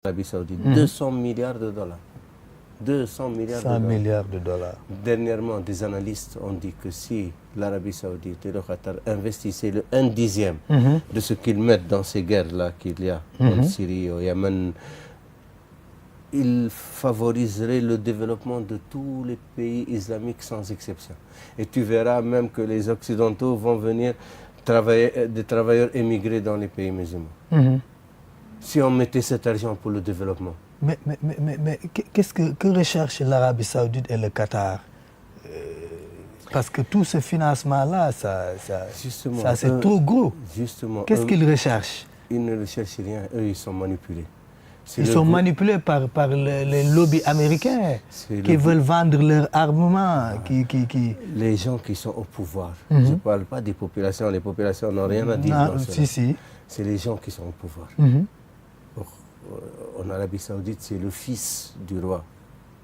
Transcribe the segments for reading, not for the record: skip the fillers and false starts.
l'Arabie Saoudite. 200 milliards de dollars. 200 milliards 100 milliards de dollars. Dernièrement, des analystes ont dit que si l'Arabie Saoudite et le Qatar investissaient le 1/10 de ce qu'ils mettent dans ces guerres-là qu'il y a en Syrie, au Yémen, ils favoriseraient le développement de tous les pays islamiques sans exception. Et tu verras même que les Occidentaux vont venir travailler, des travailleurs émigrés dans les pays musulmans. Si on mettait cet argent pour le développement. Mais qu'est-ce que recherchent l'Arabie Saoudite et le Qatar? Parce que tout ce financement-là, ça c'est trop gros. Justement. Qu'est-ce qu'ils recherchent? Ils ne recherchent rien, eux ils sont manipulés. Ils sont manipulés par les lobbies américains qui veulent vendre leur armement. Les gens qui sont au pouvoir. Je ne parle pas des populations, les populations n'ont rien à dire dans cela. C'est les gens qui sont au pouvoir. En Arabie Saoudite, c'est le fils du roi,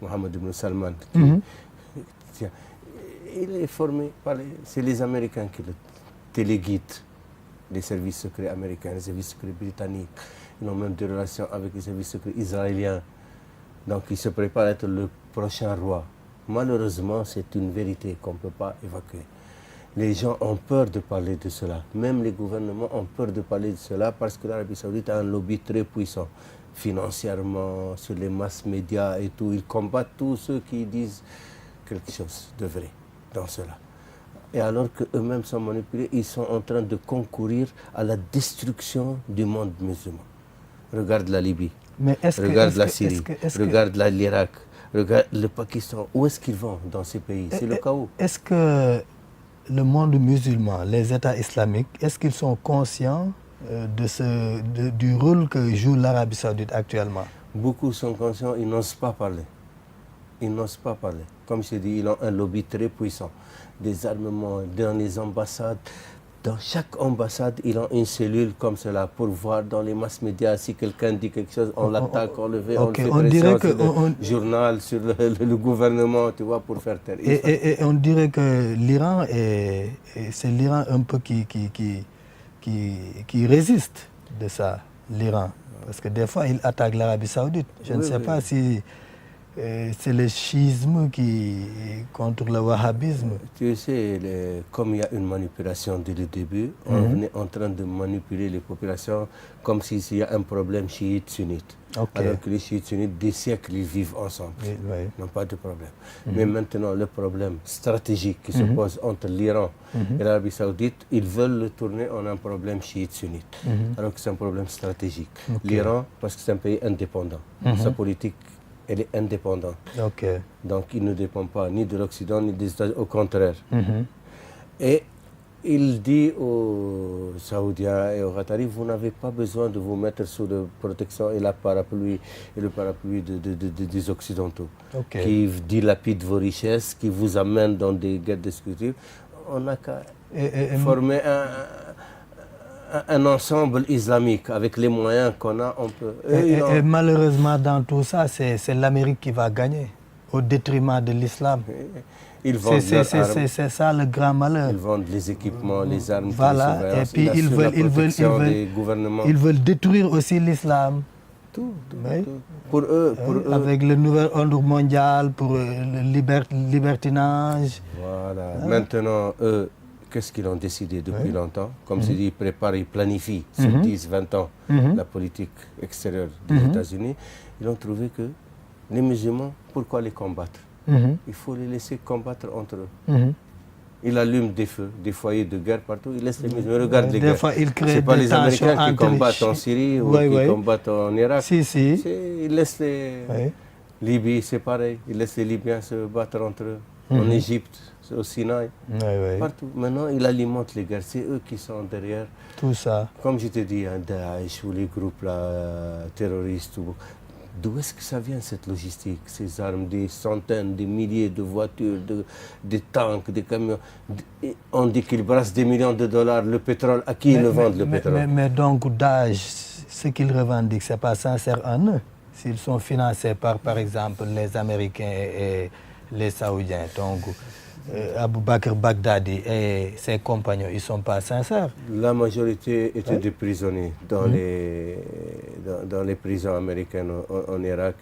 Mohammed ibn Salman. Il est formé par c'est les Américains qui le téléguident, les services secrets américains, les services secrets britanniques. Ils ont même des relations avec les services secrets israéliens. Donc il se prépare à être le prochain roi. Malheureusement, c'est une vérité qu'on ne peut pas évacuer. Les gens ont peur de parler de cela. Même les gouvernements ont peur de parler de cela parce que l'Arabie Saoudite a un lobby très puissant, financièrement, sur les masses médias et tout. Ils combattent tous ceux qui disent quelque chose de vrai dans cela. Et alors qu'eux-mêmes sont manipulés, ils sont en train de concourir à la destruction du monde musulman. Regarde la Libye, regarde la Syrie, regarde l'Irak, regarde le Pakistan. Où est-ce qu'ils vont dans ces pays? C'est le chaos. Est-ce que le monde musulman, les États islamiques, est-ce qu'ils sont conscients du rôle que joue l'Arabie Saoudite actuellement? Beaucoup sont conscients, ils n'osent pas parler. Ils n'osent pas parler. Comme je dis, ils ont un lobby très puissant. Des armements dans les ambassades. Dans chaque ambassade, ils ont une cellule comme cela pour voir dans les masses médias si quelqu'un dit quelque chose, on l'attaque, on le fait, on le fait pression sur le journal, sur le gouvernement, tu vois, pour faire taire. Et on dirait que l'Iran, c'est l'Iran un peu qui résiste de ça, l'Iran. Parce que des fois, il attaque l'Arabie Saoudite. Je ne sais pas si c'est le chiisme contre le wahhabisme. Tu sais, comme il y a une manipulation dès le début, on est en train de manipuler les populations comme s'il y a un problème chiite-sunnite. Alors que les chiites-sunnites, des siècles, ils vivent ensemble. Ils n'ont pas de problème. Mais maintenant, le problème stratégique qui se pose entre l'Iran et l'Arabie Saoudite, ils veulent le tourner en un problème chiite-sunnite. Alors que c'est un problème stratégique. L'Iran, parce que c'est un pays indépendant. Sa politique, elle est indépendante. Donc il ne dépend pas ni de l'Occident ni des États-Unis, au contraire. Et il dit aux Saoudiens et aux Qataris, vous n'avez pas besoin de vous mettre sous la protection et le parapluie des Occidentaux, qui dilapident vos richesses, qui vous amènent dans des guerres destructives. On n'a qu'à former un ensemble islamique avec les moyens qu'on a, on peut. Et malheureusement, dans tout ça, c'est l'Amérique qui va gagner, au détriment de l'islam. C'est ça le grand malheur. Ils vendent les équipements, les armes, voilà. Et puis ils veulent détruire aussi l'islam. Tout. Pour eux. Avec le nouvel ordre mondial, pour le libertinage. Voilà. Maintenant, eux, qu'est-ce qu'ils ont décidé depuis longtemps? Comme je dis, ils préparent, ils planifient sur 10-20 ans la politique extérieure des États-Unis. Ils ont trouvé que les musulmans, pourquoi les combattre? Il faut les laisser combattre entre eux. Ils allument des feux, des foyers de guerre partout, ils laissent les musulmans. Regarde les guerres. Ce n'est pas les Américains qui combattent en Syrie ou qui combattent en Irak. Ils laissent les Libyens, c'est pareil. Ils laissent les Libyens se battre entre eux. En Égypte, au Sinaï, partout. Maintenant, ils alimentent les guerres. C'est eux qui sont derrière. Tout ça. Comme je te dis, Daesh ou les groupes terroristes. D'où est-ce que ça vient cette logistique? Ces armes, des centaines, des milliers de voitures, des tanks, des camions. On dit qu'ils brassent des millions de dollars. Le pétrole, à qui ils le vendent le pétrole? Mais donc, Daesh, ce qu'ils revendiquent, ce n'est pas sincère en eux. S'ils sont financés par exemple, les Américains et les Saoudiens. Donc, Abou Bakr Baghdadi et ses compagnons, ils ne sont pas sincères? La majorité étaient des prisonniers dans les prisons américaines en Irak.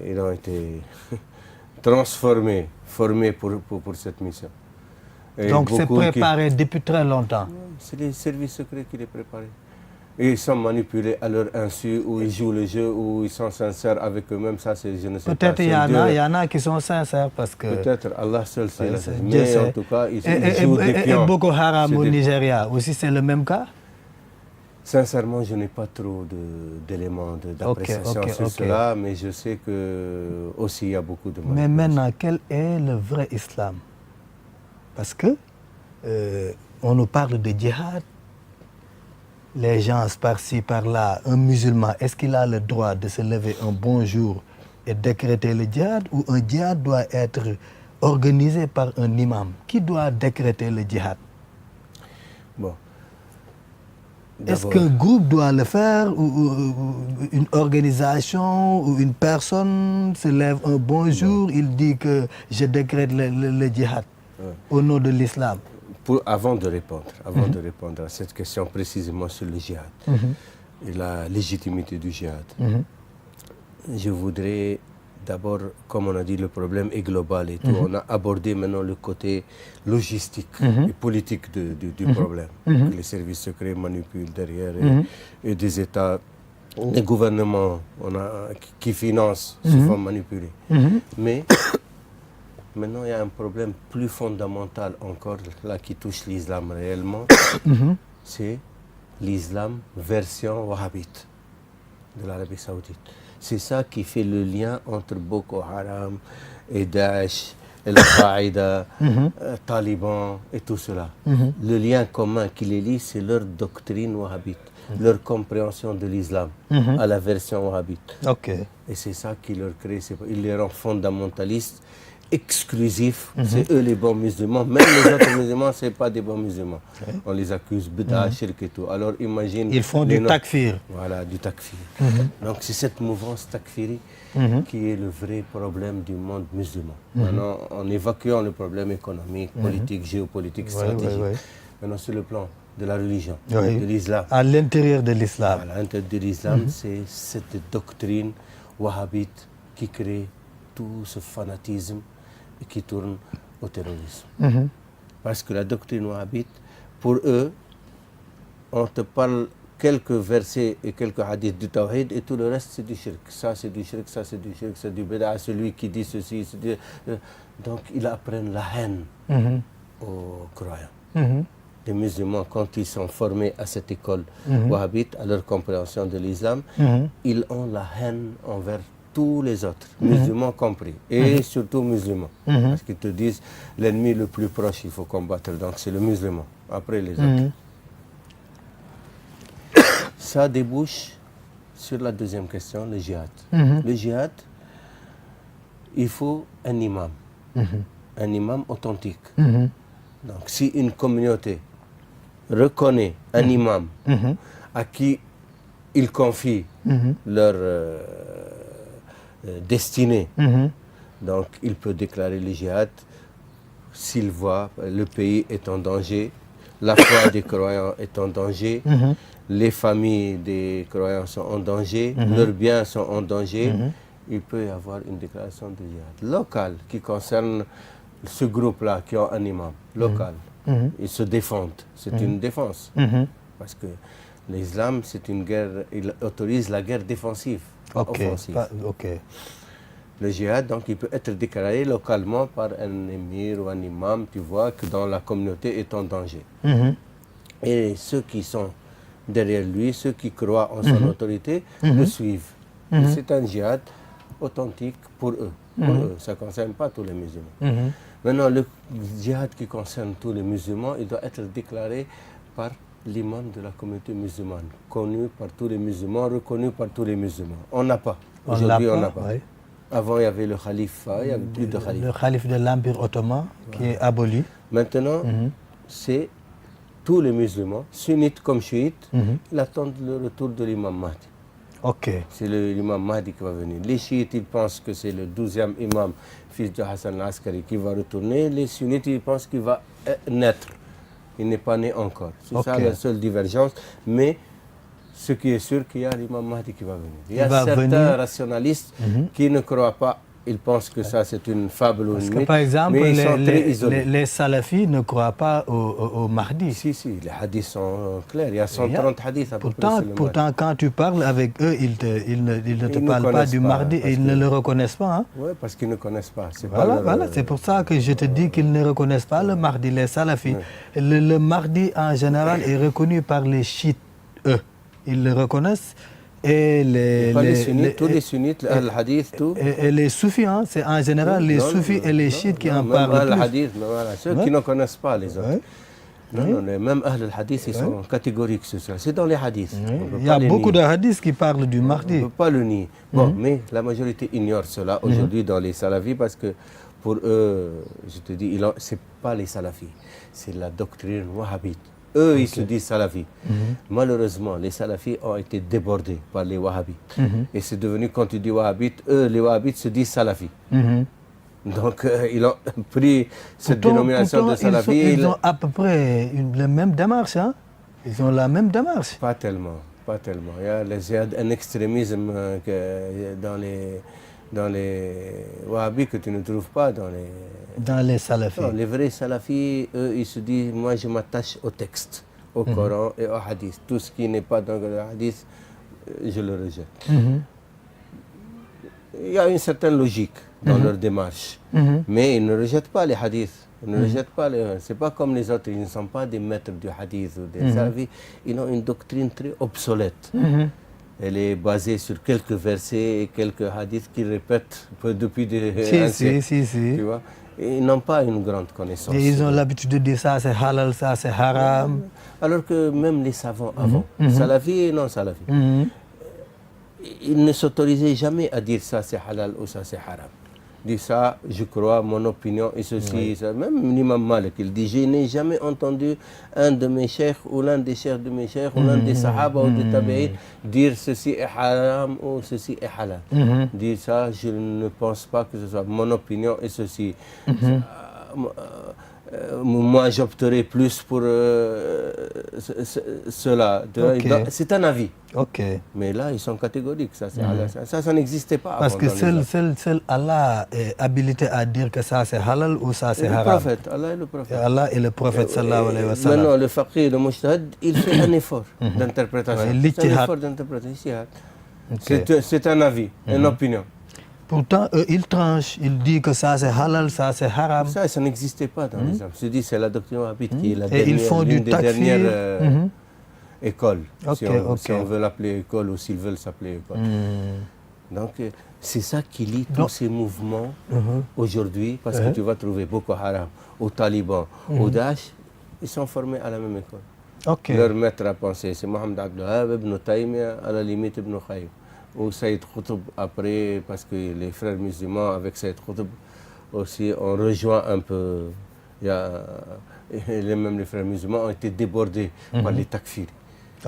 Ils ont été transformés, formés pour cette mission. Et donc c'est préparé depuis très longtemps? C'est les services secrets qui les préparent. Et ils sont manipulés à leur insu, ou ils jouent le jeu, ou ils sont sincères avec eux-mêmes. Ça, je ne sais pas. Peut-être il y en a qui sont sincères parce que... Peut-être, Allah seul sait. Mais en tout cas, ils jouent des pions. Et Boko Haram au Nigeria aussi, c'est le même cas? Sincèrement, je n'ai pas trop d'éléments d'appréciation sur cela, mais je sais que aussi il y a beaucoup de manipulation. Mais maintenant, quel est le vrai islam? Parce que on nous parle de djihad. Les gens par-ci, par-là, un musulman, est-ce qu'il a le droit de se lever un bon jour et décréter le djihad, ou un djihad doit être organisé par un imam? Qui doit décréter le djihad? Bon. Est-ce qu'un groupe doit le faire, ou une organisation, ou une personne se lève un bon jour, il dit que je décrète le djihad au nom de l'islam? Avant de répondre à cette question précisément sur le djihad et la légitimité du djihad, je voudrais d'abord, comme on a dit, le problème est global et tout. On a abordé maintenant le côté logistique et politique du problème. Que les services secrets manipulent derrière et des États, des gouvernements qui financent se font manipuler. Mais maintenant, il y a un problème plus fondamental encore, là, qui touche l'islam réellement. C'est l'islam version wahhabite de l'Arabie Saoudite. C'est ça qui fait le lien entre Boko Haram et Daesh, et Al-Qaïda, Taliban et tout cela. Le lien commun qui les lie, c'est leur doctrine wahhabite, leur compréhension de l'islam à la version wahhabite. Et c'est ça qui leur crée, ils les rend fondamentalistes, exclusifs, c'est eux les bons musulmans. Même les autres musulmans, ce n'est pas des bons musulmans. On les accuse, bid'a, shirk et tout. Alors imagine... Ils font du takfir. Voilà, du takfir. Donc c'est cette mouvance takfiri qui est le vrai problème du monde musulman. Maintenant, en évacuant le problème économique, politique, géopolitique, stratégique, maintenant sur le plan de la religion, de l'islam. À l'intérieur de l'islam. À l'intérieur de l'islam, c'est cette doctrine wahhabite qui crée tout ce fanatisme et qui tourne au terrorisme. Parce que la doctrine wahhabite, pour eux, on te parle quelques versets et quelques hadiths du tawhid et tout le reste c'est du shirk. Ça c'est du shirk, ça c'est du shirk, c'est du bid'a, celui qui dit ceci. Donc ils apprennent la haine aux croyants. Les musulmans, quand ils sont formés à cette école wahhabite, à leur compréhension de l'islam, ils ont la haine envers tous les autres, musulmans compris, et surtout musulmans. Parce qu'ils te disent, l'ennemi le plus proche, il faut combattre, donc c'est le musulman, après les autres. Ça débouche sur la deuxième question, le djihad. Le djihad, il faut un imam authentique. Donc si une communauté reconnaît un imam à qui il confie leur destinée, donc il peut déclarer le djihad s'il voit le pays est en danger, la foi des croyants est en danger, les familles des croyants sont en danger, leurs biens sont en danger, il peut y avoir une déclaration de djihad locale qui concerne ce groupe-là qui ont un imam local. Ils se défendent, c'est une défense. Parce que l'islam, c'est une guerre, il autorise la guerre défensive, pas offensive. Le djihad, donc, il peut être déclaré localement par un émir ou un imam, tu vois, que dans la communauté est en danger. Et ceux qui sont derrière lui, ceux qui croient en son autorité, le suivent. C'est un djihad authentique pour eux. Ça ne concerne pas tous les musulmans. Maintenant, le djihad qui concerne tous les musulmans, il doit être déclaré par l'imam de la communauté musulmane, connu par tous les musulmans, reconnu par tous les musulmans. On n'a pas. Aujourd'hui, on n'a pas. Avant, il y avait le khalifa, il n'y avait plus de khalife. Le khalife de l'Empire ottoman qui est aboli. Maintenant, c'est tous les musulmans, sunnites comme chiites, ils attendent le retour de l'imam Mahdi. Ok. C'est l'imam Mahdi qui va venir. Les chiites, ils pensent que c'est le 12e imam, fils de Hassan al-Askari, qui va retourner. Les sunnites, ils pensent qu'il va naître. Il n'est pas né encore. C'est ça la seule divergence. Mais ce qui est sûr, qu'il y a l'imam Mahdi qui va venir. Il y a certains rationalistes qui ne croient pas. Ils pensent que ça, c'est une fable ou une mythe. Parce que, par exemple, mais ils sont très isolés. Les salafis ne croient pas au Mahdi. Si, les hadiths sont clairs. Il y a 130 hadiths à peu près. Pourtant, quand tu parles avec eux, ils ne te parlent pas du Mahdi et ils ne le reconnaissent pas. Hein? Oui, parce qu'ils ne connaissent pas. Voilà, c'est pour ça que je te dis qu'ils ne reconnaissent pas le Mahdi, les salafis. Oui. Le Mahdi, en général, est reconnu par les chiites, eux. Ils le reconnaissent. Et tous les sunnites, al-hadith, tout. Et les soufis, hein, c'est en général les soufis et les chiites qui en parlent le plus. Al-hadith, ceux qui ne connaissent pas les autres. Non, même al-hadith, ils sont catégoriques sur ça. C'est dans les hadiths. Il y a beaucoup de hadiths qui parlent du Mahdi. On ne peut pas le nier. Bon, mais la majorité ignore cela aujourd'hui dans les salafis parce que pour eux, je te dis, ce n'est pas les salafis, c'est la doctrine wahhabite. Eux, ils se disent salafis. Malheureusement, les salafis ont été débordés par les wahhabites. Et c'est devenu, quand tu dis wahhabites, eux, les wahhabites se disent salafis. Donc, ils ont pris cette dénomination de salafis. Ils ont à peu près la même démarche. Hein? Ils ont la même démarche. Pas tellement. Il y a un extrémisme dans les wahhabis que tu ne trouves pas dans les salafis. Non, les vrais salafis, eux, ils se disent, moi je m'attache au texte, au Coran et au hadith. Tout ce qui n'est pas dans le hadith, je le rejette. Il y a une certaine logique dans leur démarche, mais ils ne rejettent pas les hadiths. C'est pas comme les autres, ils ne sont pas des maîtres du hadith ou des salafis. Ils ont une doctrine très obsolète. Elle est basée sur quelques versets et quelques hadiths qu'ils répètent depuis des siècles. Tu vois? Et ils n'ont pas une grande connaissance. Et ils ont l'habitude de dire ça c'est halal, ça c'est haram. Alors que même les savants avant, salafis et non salafis, ils ne s'autorisaient jamais à dire ça c'est halal ou ça c'est haram. Dit ça, je crois, mon opinion et ceci, ça. Même l'imam Malik, il dit, je n'ai jamais entendu un de mes cheikhs ou l'un des cheikhs de mes cheikhs ou l'un des sahaba ou des tabi'in dire ceci est haram ou ceci est halal. Dire ça, je ne pense pas que ce soit mon opinion et ceci. Moi, j'opterai plus pour cela. C'est un avis. Mais là, ils sont catégoriques. Ça n'existait pas. Parce que seul Allah est habilité à dire que ça c'est halal ou ça c'est haram. Allah est le prophète. Allah est le prophète sallallahu alayhi wa sallam. Maintenant, le faqih, le mujtahid, il fait un effort d'interprétation. C'est un effort d'interprétation. C'est un avis, une opinion. Pourtant, eux, ils tranchent, ils disent que ça c'est halal, ça c'est haram. Ça n'existait pas dans l'islam. Je dis, c'est la doctrine wahhabite qui est l'une des dernières écoles, si on veut l'appeler école ou s'ils veulent s'appeler école. Donc, c'est ça qui lie tous ces mouvements aujourd'hui, parce que tu vas trouver Boko Haram, aux talibans, aux Daesh, ils sont formés à la même école. Leur maître à penser, c'est Mohamed Abdel Wahhab, Ibn Taymiyyah, à la limite Ibn Qayyim. Ou Saïd Qutb après, parce que les frères musulmans avec Saïd Qutb aussi ont rejoint un peu, même les frères musulmans ont été débordés par les takfiris.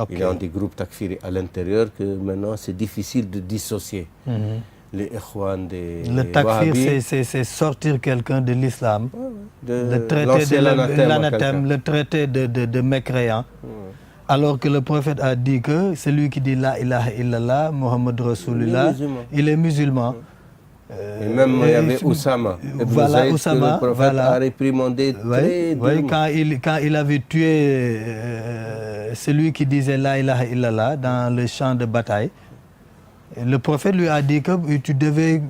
Il y a des groupes takfiris à l'intérieur que maintenant c'est difficile de dissocier. Les ikhwan des Le takfir, c'est sortir quelqu'un de l'islam, le traité de l'anathème, le traité de mécréant. Alors que le prophète a dit que celui qui dit la ilaha illallah, Muhammad Rasulullah, il est musulman. Et même il y avait Oussama. Voilà, Oussama. Le prophète a réprimandé très durement. Quand il avait tué celui qui disait la ilaha illallah dans le champ de bataille, le prophète lui a dit que tu devais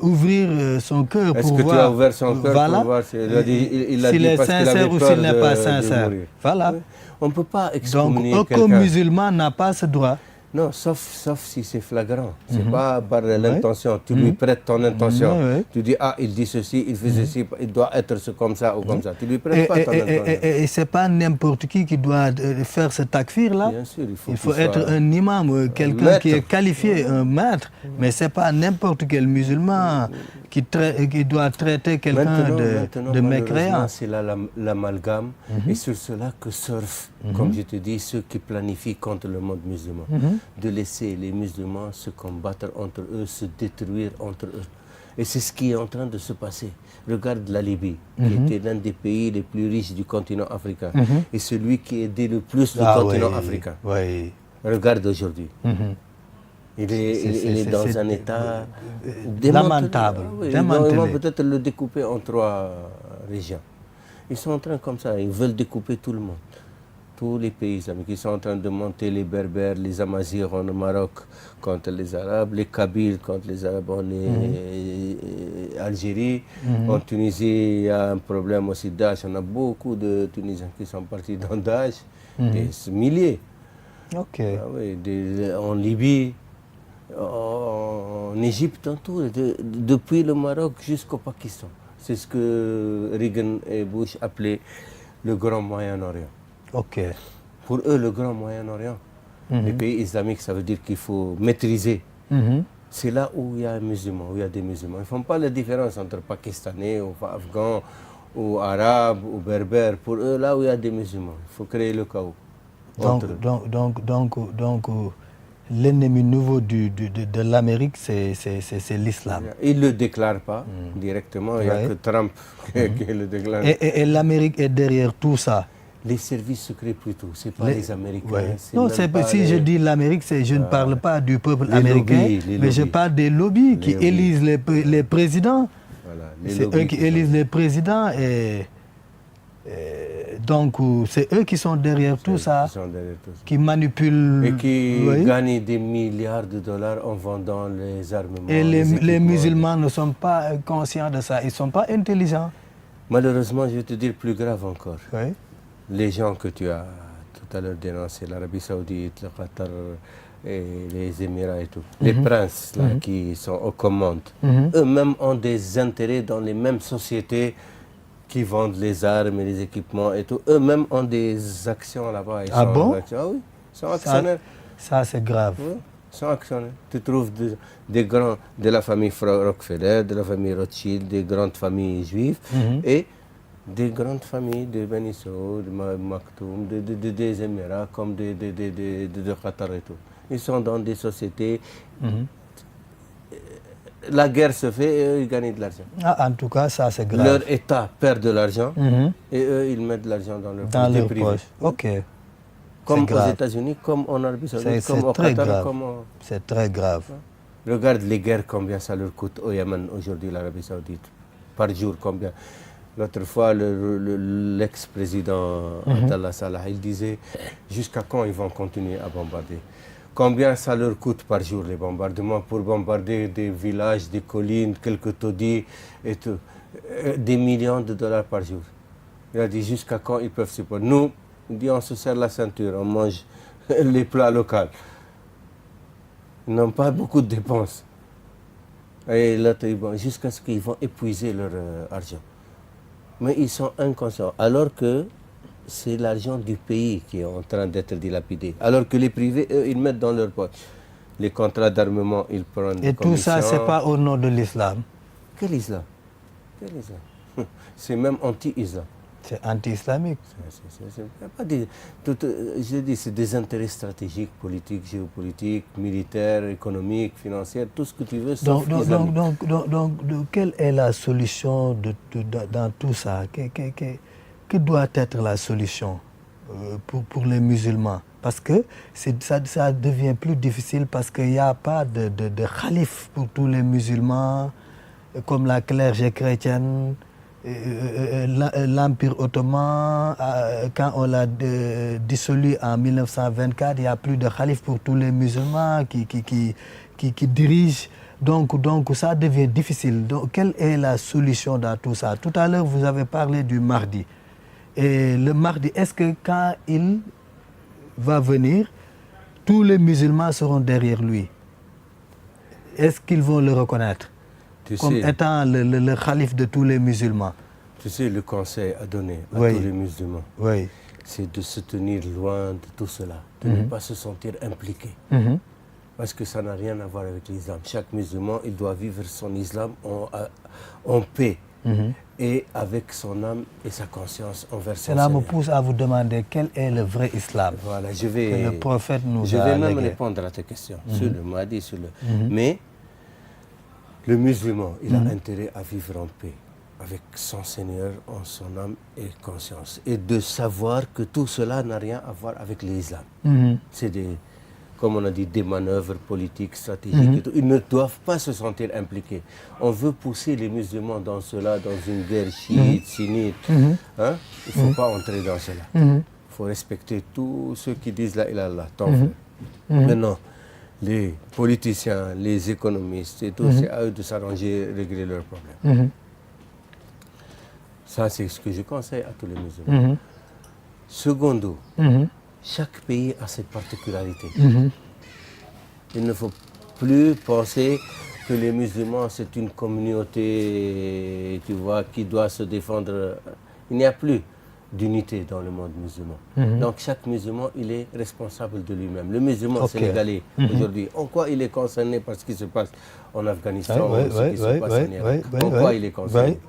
ouvrir son cœur pour voir. Est-ce que tu as ouvert son cœur pour voir s'il est sincère ou s'il n'est pas sincère. Voilà. On ne peut pas excommunier quelqu'un. Donc, aucun musulman n'a pas ce droit. Non, sauf si c'est flagrant. C'est pas par l'intention. Tu lui prêtes ton intention. Tu dis, il dit ceci, il fait ceci, il doit être comme ça ou comme ça. Tu lui prêtes pas ton intention. Et ce n'est pas n'importe qui doit faire ce takfir-là. Bien sûr, il faut être un imam, quelqu'un qui est qualifié, un maître. Mais ce n'est pas n'importe quel musulman qui doit traiter quelqu'un de mécréant. C'est l'amalgame, et sur cela que surfent, comme je te dis, ceux qui planifient contre le monde musulman, de laisser les musulmans se combattre entre eux, se détruire entre eux. Et c'est ce qui est en train de se passer. Regarde la Libye, qui était l'un des pays les plus riches du continent africain, et celui qui aidait le plus le continent africain. Oui. Regarde aujourd'hui. Il est dans un état lamentable. Ils vont peut-être le découper en 3 régions. Ils sont en train comme ça, ils veulent découper tout le monde. Tous les pays islamiques, ils sont en train de monter les Berbères, les Amazirs au Maroc contre les Arabes, les Kabyles contre les Arabes en Algérie. En Tunisie, il y a un problème aussi Daesh. On a beaucoup de Tunisiens qui sont partis dans Daesh, des milliers. Ok. En Libye, en Égypte, en tout, depuis le Maroc jusqu'au Pakistan. C'est ce que Reagan et Bush appelaient le Grand Moyen-Orient. Ok. Pour eux, le Grand Moyen-Orient, les pays islamiques, ça veut dire qu'il faut maîtriser. C'est là où il y a un musulman, où il y a des musulmans. Ils ne font pas la différence entre Pakistanais, ou Afghans, ou Arabes, ou Berbères. Pour eux, là où il y a des musulmans, il faut créer le chaos. Donc, l'ennemi nouveau de l'Amérique, c'est l'islam. Il ne le déclare pas directement, il n'y a que Trump qui le déclare. Et l'Amérique est derrière tout ça. Les services secrets plutôt, ce n'est pas les Américains. Non, si je dis l'Amérique, je ne parle pas du peuple américain, mais je parle des lobbies qui élisent les présidents. Voilà, c'est eux qui élisent les présidents et donc c'est eux qui sont derrière tout ça, qui manipulent et qui gagnent des milliards de dollars en vendant les armements. Et les musulmans ne sont pas conscients de ça, ils ne sont pas intelligents. Malheureusement, je vais te dire plus grave encore. Oui. Les gens que tu as tout à l'heure dénoncés, l'Arabie Saoudite, le Qatar et les Émirats et tout, les princes là, qui sont aux commandes, eux-mêmes ont des intérêts dans les mêmes sociétés qui vendent les armes et les équipements et tout. Eux-mêmes ont des actions là-bas. Bon? Ah oui, ils sont actionnaires. Ça c'est grave. Oui, ils sont actionnaires. Tu trouves des grands de la famille Rockefeller, de la famille Rothschild, des grandes familles juives et des grandes familles de Beni Saoud, de Maktoum, des Émirats comme de Qatar et tout. Ils sont dans des sociétés. La guerre se fait et eux, ils gagnent de l'argent. En tout cas, ça c'est grave. Leur État perd de l'argent et eux, ils mettent de l'argent dans leur poche. Ok. Comme aux États-Unis, comme en Arabie Saoudite, comme au Qatar. C'est très grave. Regarde les guerres, combien ça leur coûte au Yémen aujourd'hui, l'Arabie Saoudite. Par jour, combien. L'autre fois, l'ex-président Abdallah Salah, il disait jusqu'à quand ils vont continuer à bombarder. Combien ça leur coûte par jour les bombardements pour bombarder des villages, des collines, quelques taudis et tout. Des millions de dollars par jour. Il a dit jusqu'à quand ils peuvent supporter. Nous, il dit, on se serre la ceinture, on mange les plats locaux. Ils n'ont pas beaucoup de dépenses. Et l'autre, jusqu'à ce qu'ils vont épuiser leur argent. Mais ils sont inconscients. Alors que c'est l'argent du pays qui est en train d'être dilapidé. Alors que les privés, eux, ils mettent dans leur poche. Les contrats d'armement, ils prennent des commissions. Et tout ça, ce n'est pas au nom de l'islam. Quel islam? Quel islam? C'est même anti-islam. C'est anti-islamique. Je dis, c'est des intérêts stratégiques, politiques, géopolitiques, militaires, économiques, financiers, tout ce que tu veux. Donc, quelle est la solution dans tout ça? Que doit être la solution pour les musulmans? Parce que ça devient plus difficile parce qu'il n'y a pas de calife pour tous les musulmans, comme la clergé chrétienne, l'Empire ottoman, quand on l'a dissolu en 1924, il n'y a plus de calife pour tous les musulmans qui dirigent. Donc ça devient difficile. Donc, quelle est la solution dans tout ça? Tout à l'heure, vous avez parlé du Mahdi. Et le Mahdi, est-ce que quand il va venir, tous les musulmans seront derrière lui? Est-ce qu'ils vont le reconnaître comme étant le calife de tous les musulmans? Tu sais, le conseil à donner à tous les musulmans, c'est de se tenir loin de tout cela, de ne pas se sentir impliqué. Parce que ça n'a rien à voir avec l'islam. Chaque musulman, il doit vivre son islam en paix et avec son âme et sa conscience envers son Seigneur. Cela me pousse à vous demander quel est le vrai islam voilà, que le prophète nous a légué. Je vais même répondre à ta question sur le Mahdi, mais le musulman, il a intérêt à vivre en paix avec son Seigneur en son âme et conscience. Et de savoir que tout cela n'a rien à voir avec l'islam. C'est comme on a dit, des manœuvres politiques, stratégiques et tout. Ils ne doivent pas se sentir impliqués. On veut pousser les musulmans dans cela, dans une guerre chiite, sunnite. Hein? Il ne faut pas entrer dans cela. Il faut respecter tous ceux qui disent la ilaha illallah, ton frère. Maintenant, les politiciens, les économistes et tout, c'est à eux de s'arranger, régler leurs problèmes. Ça, c'est ce que je conseille à tous les musulmans. Secondo, chaque pays a ses particularités. Il ne faut plus penser que les musulmans, c'est une communauté, tu vois, qui doit se défendre. Il n'y a plus d'unité dans le monde musulman. Donc chaque musulman, il est responsable de lui-même. Le musulman sénégalais, aujourd'hui, en quoi il est concerné par ce qui se passe en Afghanistan, ce qui se passe en Irak? En quoi il est concerné?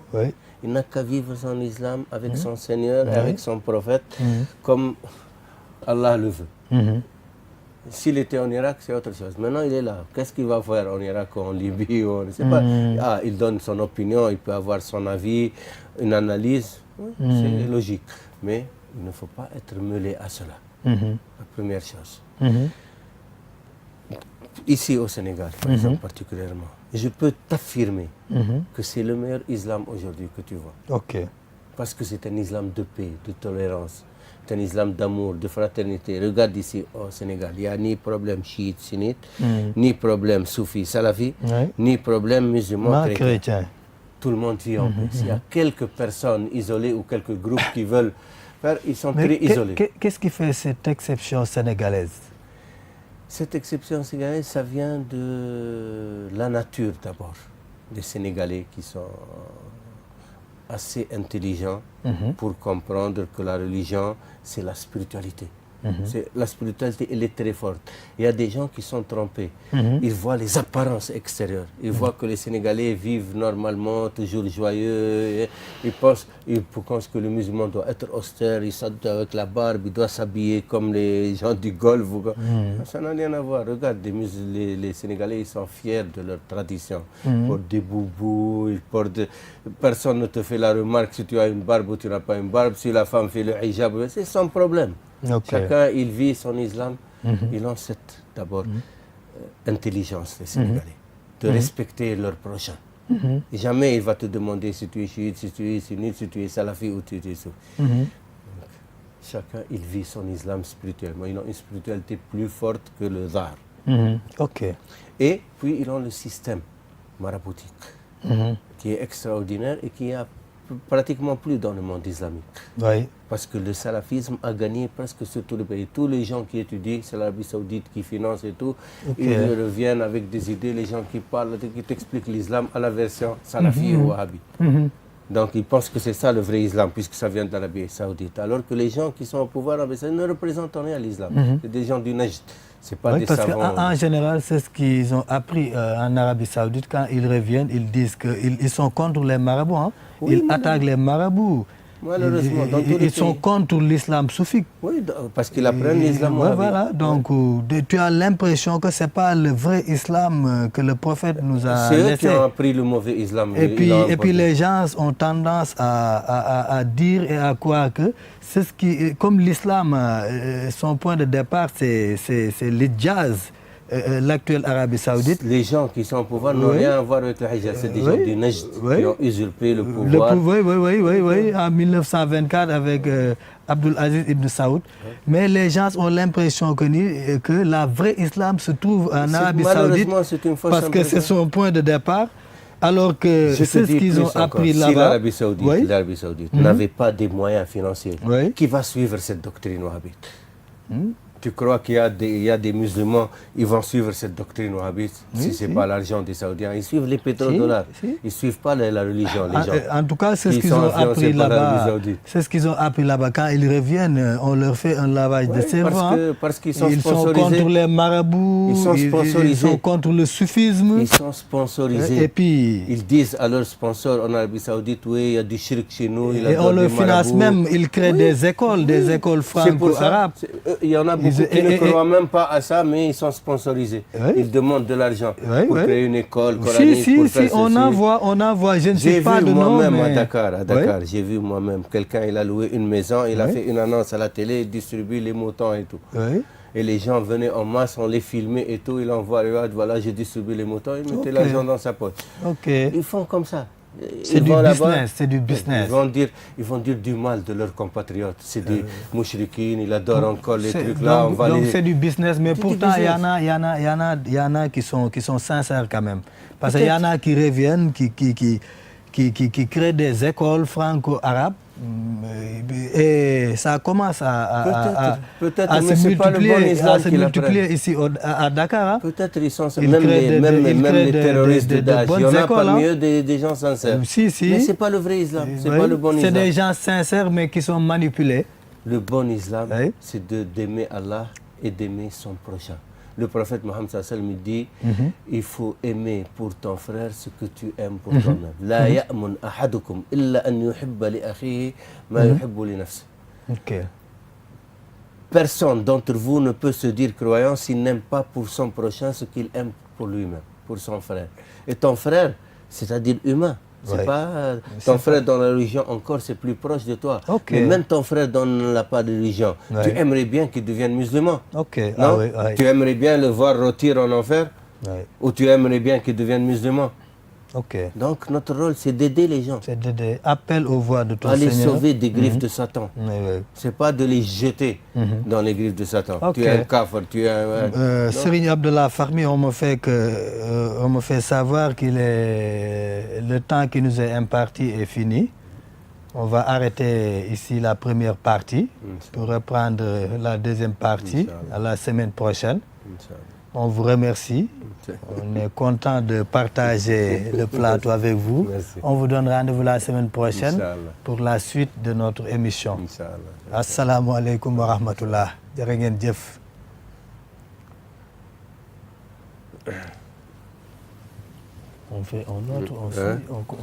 Il n'a qu'à vivre son islam avec son Seigneur, avec son prophète, comme Allah le veut. S'il était en Irak, c'est autre chose. Maintenant, il est là. Qu'est-ce qu'il va faire en Irak ou en Libye? On ne sait pas. Ah, il donne son opinion, il peut avoir son avis, une analyse. C'est logique. Mais il ne faut pas être mêlé à cela. La première chose. Ici au Sénégal, par exemple, particulièrement, je peux t'affirmer que c'est le meilleur islam aujourd'hui que tu vois. Parce que c'est un islam de paix, de tolérance. C'est un islam d'amour, de fraternité. Regarde ici au Sénégal, il n'y a ni problème chiite, sunnite, ni problème soufi, salafi, ni problème musulman, chrétien. Tout le monde vit en paix. S'il y a quelques personnes isolées ou quelques groupes qui veulent faire, ils sont très isolés. Qu'est-ce qui fait cette exception sénégalaise? Cette exception sénégalaise, ça vient de la nature d'abord. Des Sénégalais qui sont assez intelligents pour comprendre que la religion, c'est la spiritualité. La spiritualité, elle est très forte. Il y a des gens qui sont trompés. Ils voient les apparences extérieures. Ils voient que les Sénégalais vivent normalement, toujours joyeux. Ils pensent que le musulman doit être austère, il s'habille avec la barbe, il doit s'habiller comme les gens du Golfe. Ça n'a rien à voir. Regarde, les Sénégalais, ils sont fiers de leur tradition. Ils portent des boubous, personne ne te fait la remarque si tu as une barbe ou tu n'as pas une barbe. Si la femme fait le hijab, c'est son problème. Chacun, il vit son islam. Ils ont cette, d'abord, intelligence, les Sénégalais, de respecter leur prochain. Et jamais il va te demander si tu es chiite, si tu es sunnite, si tu es salafi ou tu es soufi. Chacun, il vit son islam spirituellement. Ils ont une spiritualité plus forte que le zar. Et puis, ils ont le système maraboutique, qui est extraordinaire et qui a pratiquement plus dans le monde islamique. Parce que le salafisme a gagné presque sur tous les pays. Tous les gens qui étudient, c'est l'Arabie Saoudite qui finance et tout, ils reviennent avec des idées, les gens qui parlent, qui t'expliquent l'islam à la version salafi ou wahhabi. Donc ils pensent que c'est ça le vrai islam, puisque ça vient de l'Arabie Saoudite. Alors que les gens qui sont au pouvoir, ne représentent rien à l'islam. C'est des gens du Najd. C'est pas des parce savants. En général, c'est ce qu'ils ont appris en Arabie Saoudite. Quand ils reviennent, ils disent qu'ils sont contre les marabouts. Ils attaquent les marabouts. Malheureusement, ils sont contre l'islam soufique. Oui, parce qu'ils apprennent l'islam. Voilà, donc tu as l'impression que ce n'est pas le vrai islam que le prophète nous a laissé. C'est eux qui ont appris le mauvais islam. Et puis les gens ont tendance à dire et à croire que c'est ce qui, comme l'islam, son point de départ, c'est l'Hijaz. L'actuelle Arabie Saoudite. Les gens qui sont au pouvoir n'ont rien à voir avec le hijaz. C'est des gens du Najd qui ont usurpé le pouvoir. Oui, en 1924 avec Abdul Aziz Ibn Saoud. Mais les gens ont l'impression que la vraie islam se trouve en Arabie Saoudite parce que c'est son point de départ. Alors que c'est ce qu'ils ont appris là-bas. Si l'Arabie Saoudite n'avait pas des moyens financiers, qui va suivre cette doctrine wahhabite? Tu crois qu'il y a des musulmans, ils vont suivre cette doctrine wahhabite si ce n'est pas l'argent des Saoudiens. Ils suivent les pétrodollars. Ils ne suivent pas la religion, les gens. En tout cas, c'est ce qu'ils ont appris là-bas. C'est ce qu'ils ont appris là-bas. Quand ils reviennent, on leur fait un lavage de cerveau. Parce qu'ils sont ils sponsorisés. Ils sont contre les marabouts. Ils sont sponsorisés. Ils sont contre le soufisme. Ils sont sponsorisés. Et puis, ils disent à leurs sponsors en Arabie Saoudite, oui, il y a du shirk chez nous. Et on le finance même. Ils créent des écoles franco-arabes. Il y en a beaucoup qui ne croient même pas à ça, mais ils sont sponsorisés. Ils demandent de l'argent pour créer une école coranique. Pour faire on envoie, je ne sais pas de nom. J'ai vu moi-même à Dakar, j'ai vu moi-même, quelqu'un, il a loué une maison, il a fait une annonce à la télé, il distribue les moutons et tout. Et les gens venaient en masse, on les filmait et tout, il envoie, voilà, je distribue les moutons, il mettait l'argent dans sa poche. Ils font comme ça. C'est du business, c'est du business. Ils vont dire du mal de leurs compatriotes. C'est des mouchriquines, ils adorent encore les trucs là. Donc c'est du business, mais pourtant il y en a qui sont sincères quand même. Parce qu'il y en a qui reviennent, qui créent des écoles franco-arabes. Et ça commence à se multiplier ici à Dakar. Peut-être ils sont même les terroristes de Daesh. Il y en a parmi eux des gens sincères. Mais ce n'est pas le vrai islam. C'est pas le bon islam. C'est des gens sincères mais qui sont manipulés. Le bon islam, c'est d'aimer Allah et d'aimer son prochain. Le prophète Mohammed sallallahu dit il faut aimer pour ton frère ce que tu aimes pour toi-même. La ya'mun ahadukum illa an yuhibba li akhihi ma yuhibbu li nafsihi. Personne d'entre vous ne peut se dire croyant s'il n'aime pas pour son prochain ce qu'il aime pour lui-même, pour son frère. Et ton frère, c'est-à-dire humain. C'est pas ton frère dans la religion encore, c'est plus proche de toi. Mais même ton frère dans la pas de religion, tu aimerais bien qu'il devienne musulman. Non? Tu aimerais bien le voir rôtir en enfer ou tu aimerais bien qu'il devienne musulman. Donc notre rôle, c'est d'aider les gens. C'est d'aider. Appel aux voix de ton Seigneur. À les Seigneur. sauver des griffes de Satan. C'est pas de les jeter dans les griffes de Satan. Tu es un kafir, tu es un... Serigne Abdallah Fahmi, on me fait savoir qu'il est le temps qui nous est imparti est fini. On va arrêter ici la première partie pour reprendre la deuxième partie à la semaine prochaine. On vous remercie. On est content de partager le plateau avec vous. Merci. On vous donne rendez-vous la semaine prochaine pour la suite de notre émission. Assalamu alaikum wa rahmatullah. Jërë ngeen jëf. On fait un autre, on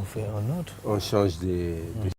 fait un autre. On change des